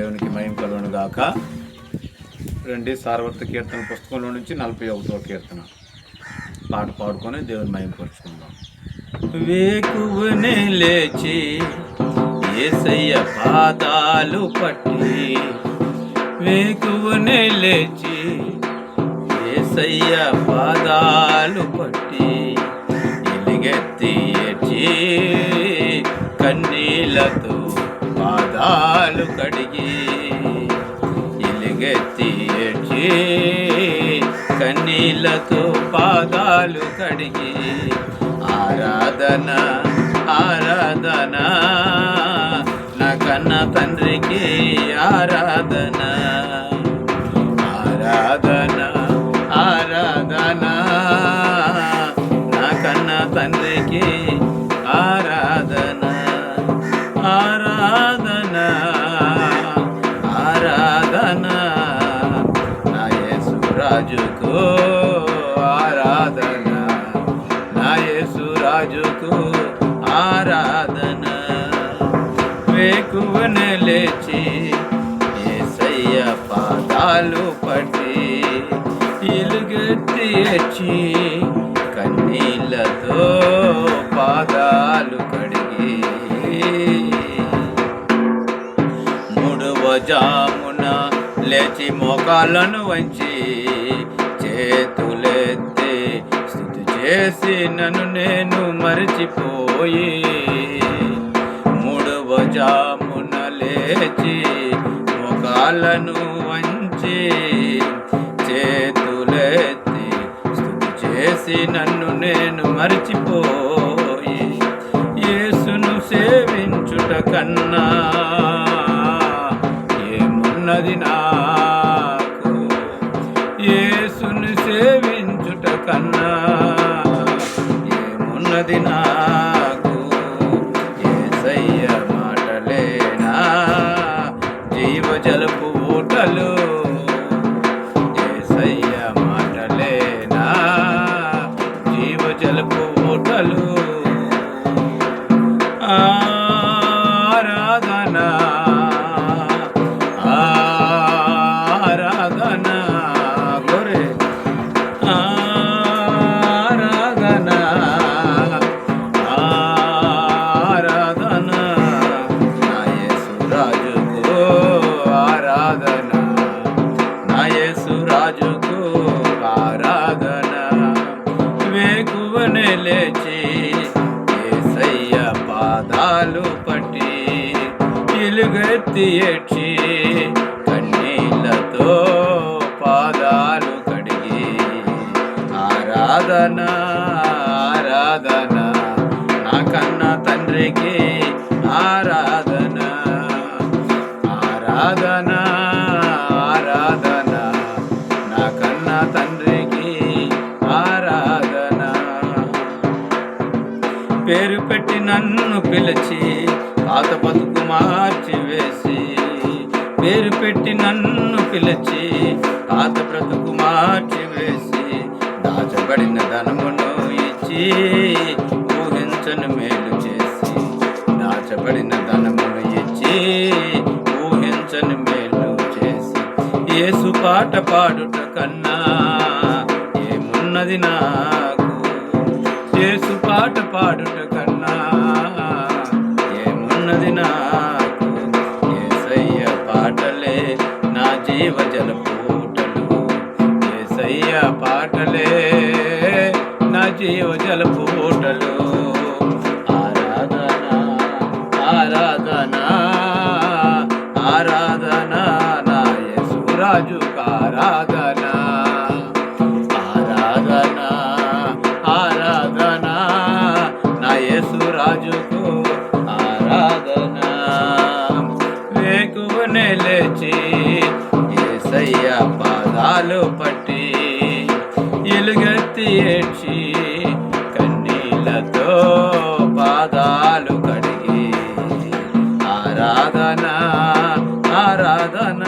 దేవునికి మహిమ కలుగును గాక. రండి సార్వత్రిక కీర్తన పుస్తకంలో నుంచి 41వ కీర్తన పాట పాడుకొని దేవుని మహిమపరుచుకుందాం. వేకువనే లేచి యేసయ్య పాదాలు పట్టి, వేకువనే లేచి యేసయ్య పాదాలు పట్టి, ఎలుగెత్తి ఏడ్చి కన్నీళ్లతో పాదాలు కడిగి, ఎలుగెత్తి ఏడ్చి కన్నీళ్లతో పాదాలు కడిగి, ఆరాధన ఆరాధన నా కన్న తండ్రికి ఆరాధన, ఆరాధన ఆరాధన నా కన్న తండ్రికి ఆరాధన, ఆరాధన ఆరాధన నా యేసు రాజుకు ఆరాధన, నా యేసు రాజుకు ఆరాధన. వేకువనే లేచి యేసయ్య పాదాలు పట్టి, ఎలుగెత్తి ఏడ్చి కన్నీళ్లతో పాదాలు కడిగి, మూడవ జామున లేచి మోకాళ్ళను వంచి చేతులెత్తి స్తుతి చేసి నన్ను నేను మరచిపోయి, మూడవ జామున లేచి మోకాళ్ళను వంచి చేతులెత్తి స్తుతి చేసి నన్ను నేను మరచిపోయి, యేసును సేవించుట కన్నా ఏమున్నది నాకు, యేసును సేవించుట కన్నా ఏమున్నది నాకు, యేసయ్య మాటలేనా జీవజలపు ఊటలు, యేసయ్య మాటలేనా జీవజలపు ఊటలు, ఆరాధన ఆరాధన గోరే ఆరాధన ఆరాధన నా యేసు రాజుకు ఆరాధన, నా యేసు రాజుకు ఆరాధన. వేకువనే లేచి యేసయ్య పాదాలు పట్టి, ఎలుగెత్తి ఏడ్చి కన్నీళ్లతో పాదాలు కడిగి, ఆరాధన ఆరాధన నా కన్న తండ్రికి ఆరాధన, ఆరాధన ఆరాధన నా కన్న తండ్రికి ఆరాధన. పేరు పెట్టి నన్ను పిలిచి పాత బతుకు మార్చి వేసి, పేరు పెట్టి నన్ను పిలిచి పాత బ్రతుకు మార్చి వేసి, దాచబడిన ధనమును ఇచ్చి ఊహించని మేలు చేసి, దాచబడిన ధనమును ఇచ్చి ఊహించని మేలు చేసి, యేసు పాట పాడుట కన్నా ఏమున్నది నాకు, యేసు పాట పాడుట కన్నా ఏమున్నది నాకు, యేసయ్య పాటలే నా జీవజలపు ఊటలు, యేసయ్య పాటలే నా జీవజలపు ఊటలు, ఆరాధన ఆరాధన ఆరాధన నా యేసు రాజుకు ఆరాధన, ఆరాధన ఆరాధన నా యేసు రాజుకు ఆరాధన. వేకువనే లేచి యేసయ్య పాదాలు పట్టి, ఎలుగెత్తి ఏడ్చి కన్నీళ్లతో పాదాలు కడిగి, ఆరాధన ఆరాధన